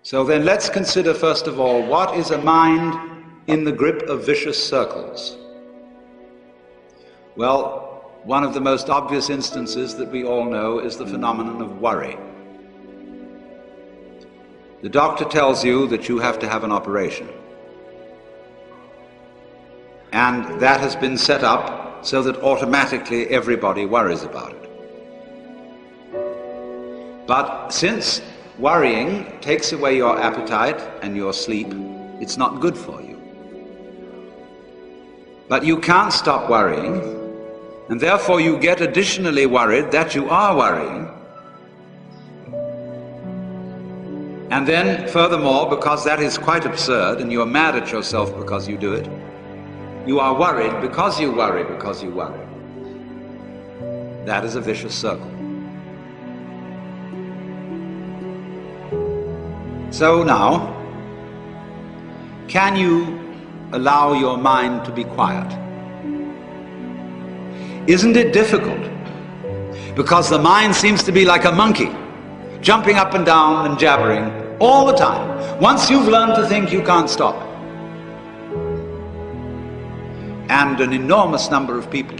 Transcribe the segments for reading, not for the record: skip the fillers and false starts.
So then let's consider first of all, what is a mind in the grip of vicious circles? Well, one of the most obvious instances that we all know is the phenomenon of worry. The doctor tells you that you have to have an operation. And that has been set up so that automatically everybody worries about it. But since worrying takes away your appetite and your sleep, it's not good for you. But you can't stop worrying, and therefore you get additionally worried that you are worrying. And then, furthermore, because that is quite absurd and you are mad at yourself because you do it, you are worried because you worry because you worry. That is a vicious circle. So now, can you allow your mind to be quiet? Isn't it difficult? Because the mind seems to be like a monkey, jumping up and down and jabbering all the time. Once you've learned to think, you can't stop. And an enormous number of people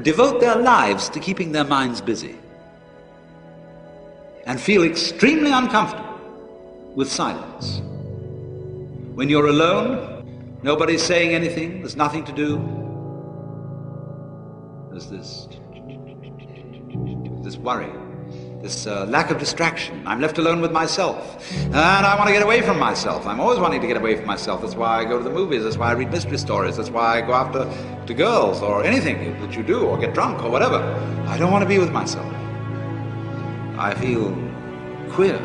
devote their lives to keeping their minds busy and feel extremely uncomfortable with silence. When you're alone, nobody's saying anything, there's nothing to do. There's this worry, this lack of distraction. I'm left alone with myself, and I want to get away from myself. I'm always wanting to get away from myself. That's why I go to the movies, that's why I read mystery stories, that's why I go after girls or anything that you do, or get drunk or whatever. I don't want to be with myself. I feel queer.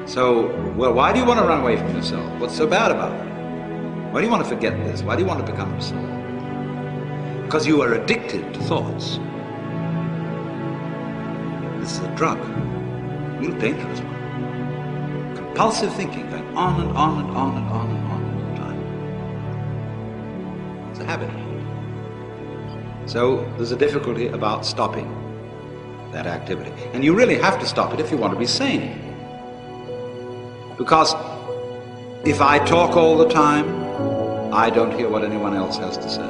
So, well, why do you want to run away from yourself? What's so bad about it? Why do you want to forget this? Why do you want to become absorbed? Because you are addicted to thoughts. This is a drug, a real dangerous one. Compulsive thinking, going on and on and on and on and on all the time. It's a habit. So there's a difficulty about stopping that activity. And you really have to stop it if you want to be sane. Because if I talk all the time, I don't hear what anyone else has to say.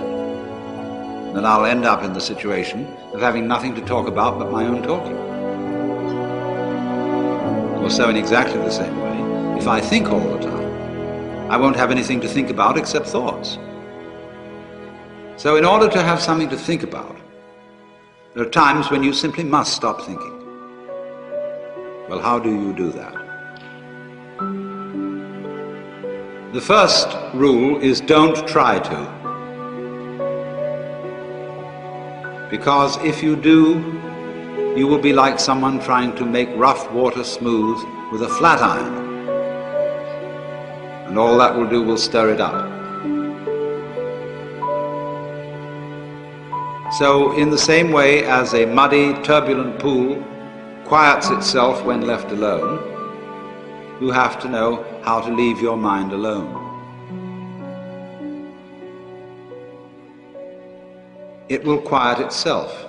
Then I'll end up in the situation of having nothing to talk about but my own talking. Or so in exactly the same way, if I think all the time, I won't have anything to think about except thoughts. So in order to have something to think about, there are times when you simply must stop thinking. Well, how do you do that? The first rule is don't try to. Because if you do, you will be like someone trying to make rough water smooth with a flat iron. And all that will do will stir it up. So in the same way as a muddy, turbulent pool quiets itself when left alone, you have to know how to leave your mind alone. It will quiet itself.